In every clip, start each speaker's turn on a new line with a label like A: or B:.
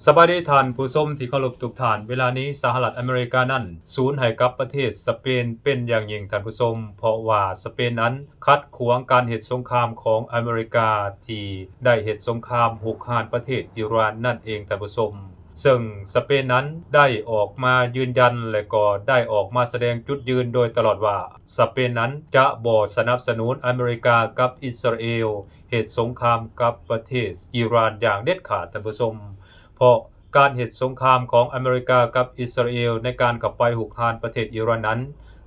A: สบายดีท่านผู้ชมที่เคารพทุกท่านเวลานี้สหรัฐอเมริกานั้นสูญให้กับประเทศสเปนเป็นอย่างยิ่งท่านผู้ชมเพราะว่าสเปนนั้นขัดขวางการเฮ็ดสงครามของอเมริกาที่ได้เฮ็ดสงครามหุกคานประเทศอิหร่านนั่นเองท่านผู้ชมซึ่งสเปนนั้นได้ออกมายืนยันและก็ได้ออกมาแสดงจุดยืนโดยตลอดว่าสเปนนั้นจะบ่สนับสนุนอเมริกากับอิสราเอลเฮ็ดสงครามกับประเทศอิหร่านอย่างเด็ดขาดท่านผู้ชมเพราะการเฮ็ดสงครามของอเมริกากับอิสราเอลในการเข้าไปหุกคานประเทศอิหร่านนั้น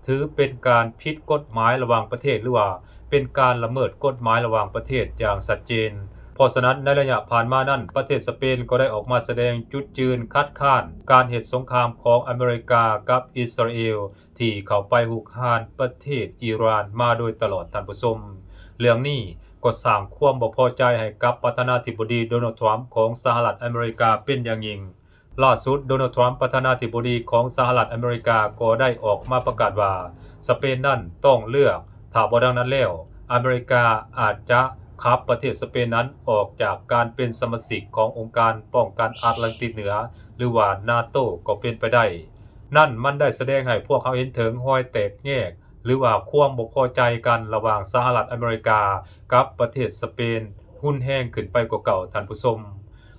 A: ถือเป็นการผิดกฎหมายระหว่างประเทศหรือว่าเป็นการละเมิดกฎหมายระหว่างประเทศอย่างชัดเจนเพราะฉะนั้นในระยะผ่านมานั้นประเทศสเปนก็ได้ออกมาแสดงจุดยืนคัดค้านการเฮ็ดสงครามของอเมริกากับอิสราเอลที่เข้าไปหุกคานประเทศอิหร่านมาโดยตลอดท่านผู้ชมเรื่องนี้ก็สร้างความบ่พอใจให้กับประธานาธิบดีโดนัลด์ทรัมป์ของสหรัฐอเมริกาเป็นอย่างยิ่งล่าสุดโดนัลด์ทรัมป์ประธานาธิบดีของสหรัฐอเมริกาก็ได้ออกมาประกาศว่าสเปนนั้นต้องเลือกถ้าบ่ดังนั้นแล้วอเมริกาอาจจะขับประเทศสเปนนั้นออกจากการเป็นสมาชิกขององค์การป้องกันแอตแลนติกเหนือหรือว่า NATO ก็เป็นไปได้นั่นมันได้แสดงให้พวกเขาเห็นถึงรอยแตกแยกหรือว่าความบ่พอใจกันระหว่างสหรัฐอเมริกากับประเทศสเปนหุ้นแห้งขึ้นไปกว่าเก่าท่านผู้ชม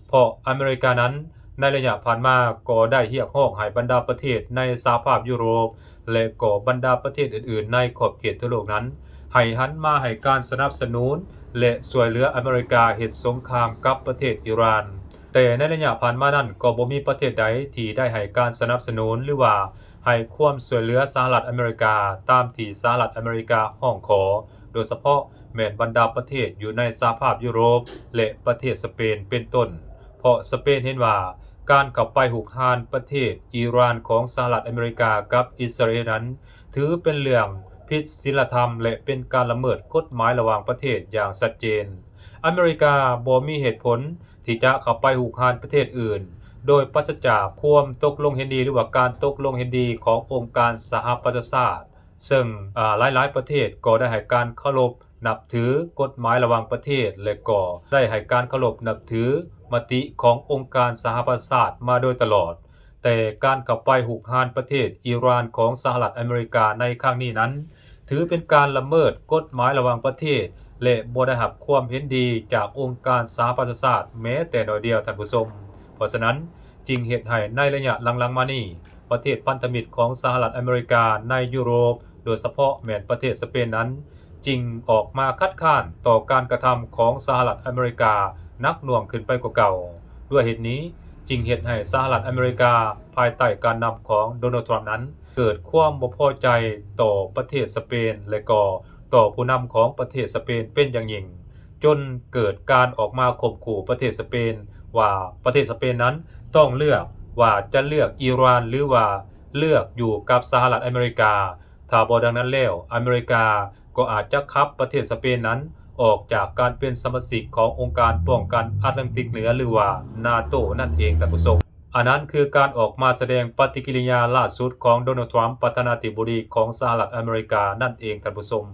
A: เพราะอเมริกานั้นในระยะผ่านมาก็ได้เรียกร้องให้บรรดาประเทศในสหภาพยุโรปและก็บรรดาประเทศอื่นๆในขอบเขตทั่วโลกนั้นให้หันมาให้การสนับสนุนและช่วยเหลืออเมริกาเฮ็ดสงครามกับประเทศอิหร่านแต่ในระยะผ่านมานั้นก็บ่มีประเทศใดที่ได้ให้การสนับสนุนหรือว่าให้ความช่วยเหลือสหรัฐอเมริกาตามที่สหรัฐอเมริการ้องขอโดยเฉพาะแม้นบรรดาประเทศอยู่ในสหภาพยุโรปและประเทศสเปนเป็นต้นเพราะสเปนเห็นว่าการเข้าไปหุกคานประเทศอิหร่านของสหรัฐอเมริกากับอิสราเอลนั้นถือเป็นเรื่องผิดศีลธรรมและเป็นการละเมิดกฎหมายระหว่างประเทศอย่างชัดเจนอเมริกาบ่มีเหตุผลที่จะเข้าไปหุกคานประเทศอื่นโดยปราศจากความตกลงเห็นดีหรือว่าการตกลงเห็นดีขององค์การสหประชาชาติซึ่งหลายๆประเทศก็ได้ให้การเคารพนับถือกฎหมายระหว่างประเทศและก็ได้ให้การเคารพนับถือมติขององค์การสหประชาชาติมาโดยตลอดแต่การเข้าไปหุกคานประเทศอิหร่านของสหรัฐอเมริกาในครั้งนี้นั้นถือเป็นการละเมิดกฎหมายระหว่างประเทศและบ่ได้รับความเห็นดีจากองค์การสหประชาชาติแม้แต่น้อยเดียวท่านผู้ชมเพราะฉะนั้นจึงเฮ็ดให้ในระยะหลังๆมานี้ประเทศพันธมิตรของสหรัฐอเมริกาในยุโรปโดยเฉพาะแม้นประเทศสเปนนั้นจึงออกมาคัดค้านต่อการกระทำของสหรัฐอเมริกาหนักหน่วงขึ้นไปกว่าเก่าด้วยเหตุนี้จึงเฮ็ดให้สหรัฐอเมริกาภายใต้การนำของโดนัลด์ทรัมป์นั้นเกิดความบ่พอใจต่อประเทศสเปนและก็ต่อผู้นำของประเทศสเปนเป็นอย่างยิ่งจนเกิดการออกมาข่มขู่ประเทศสเปนว่าประเทศสเปนนั้นต้องเลือกว่าจะเลือกอิหร่านหรือว่าเลือกอยู่กับสหรัฐอเมริกาถ้าบ่ดังนั้นแล้วอเมริกาก็อาจจะขับประเทศสเปนนั้นออกจากการเป็นสมาชิกขององค์การป้องกันแอตแลนติกเหนือหรือว่า NATO นั่นเองท่านผู้ชมอันนั้นคือการออกมาแสดงปฏิกิริยาล่าสุดของโดนัลด์ทรัมป์ประธานาธิบดีของสหรัฐอเมริกานั่นเองท่านผู้ชม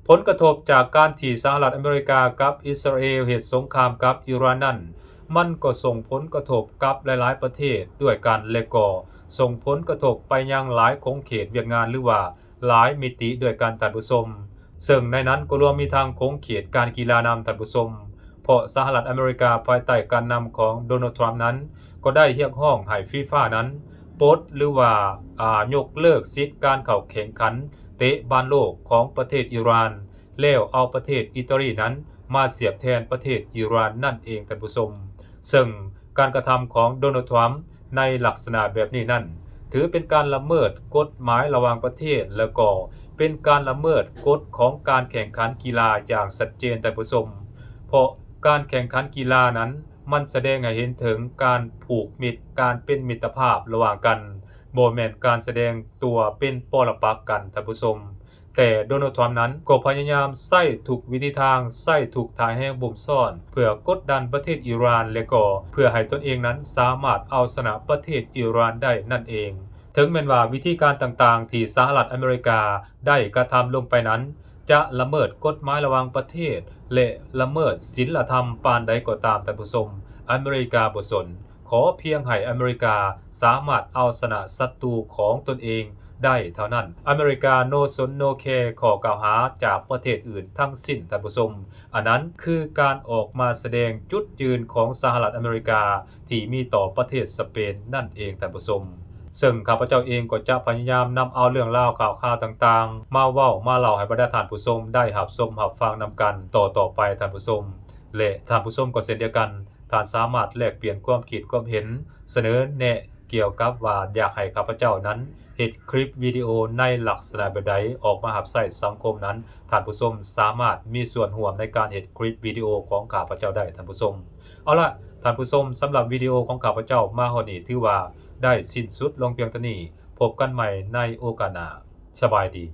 A: ผลกระทบจากการที่สหรัฐอเมริกากับอิสราเอลเฮ็ดสงครามกับอิหร่านนั้นมันก็ส่งผลกระทบกับหลายๆประเทศด้วยกันและก็ส่งผลกระทบไปยังหลายของเขตเวียกงานหรือว่าหลายมิติด้วยกันท่านผู้ชมซึ่งในนั้นก็รวมมีทางของเขตการกีฬานำท่านผู้ชมเพราะสหรัฐอเมริกาภายใต้การนำของโดนัลด์ทรัมป์นั้นก็ได้เรียกร้องให้ฟีฟ่านั้นปลดหรือว่ายกเลิกสิทธิ์การเข้าแข่งขันเตะบอลโลกของประเทศอิหร่านแล้วเอาประเทศอิตาลีนั้นมาเสียบแทนประเทศอิหร่านนั่นเองท่านผู้ชมซึ่งการกระทำของโดนัลด์ทรัมป์ในลักษณะแบบนี้นั้นถือเป็นการละเมิดกฎหมายระหว่างประเทศแล้วก็เป็นการละเมิดกฎของการแข่งขันกีฬาอย่างชัดเจนท่านผู้ชมเพราะการแข่งขันกีฬานั้นมันแสดงให้เห็นถึงการผูกมิตรการเป็นมิตรภาพระหว่างกันบ่แม่นการแสดงตัวเป็นปรปักษ์กันท่านผู้ชมแต่โดนัลด์ทรัมป์นั้นก็พยายามใช้ทุกวิธีทางใช้ทุกทางแห่งบ่มซ่อนเพื่อกดดันประเทศอิหร่านและก็เพื่อให้ตนเองนั้นสามารถเอาชนะประเทศอิหร่านได้นั่นเองถึงแม้ว่าวิธีการต่างๆที่สหรัฐอเมริกาได้กระทำลงไปนั้นจะละเมิดกฎหมายระหว่างประเทศและละเมิดศีลธรรมปานใดก็ตามท่านผู้ชมอเมริกาบ่สน ขอเพียงให้อเมริกาสามารถเอาชนะศัตรูของตนเองได้เท่านั้นอเมริกาโนสนโนแคร์ข้อกล่าวหาจากประเทศอื่นทั้งสิ้นท่านผู้ชมอันนั้นคือการออกมาแสดงจุดยืนของสหรัฐอเมริกาที่มีต่อประเทศสเปนนั่นเองท่านผู้ชมซึ่งข้าพเจ้าเองก็จะพยายามนำเอาเรื่องราวข่าวๆต่างๆมาเว้ามาเล่าให้บรรดาท่านผู้ชมได้รับชมรับฟังนำกันต่อไปท่านผู้ชมและท่านผู้ชมก็เช่นเดียวกันท่านสามารถแลกเปลี่ยนความคิดความเห็นเสนอแนะเกี่ยวกับว่าอยากให้ข้าพเจ้านั้นเฮ็ดคลิปวิดีโอในลักษณะแบบใดออกมารับใช้สังคมนั้นท่านผู้ชมสามารถมีส่วนร่วมในการเฮ็ดคลิปวิดีโอของข้าพเจ้าได้ท่านผู้ชมเอาล่ะท่านผู้ชมสำหรับวิดีโอของข้าพเจ้ามาฮอดนี้ถือว่าได้สิ้นสุดลงเพียงเท่านี้พบกันใหม่ในโอกาสหน้าสบายดี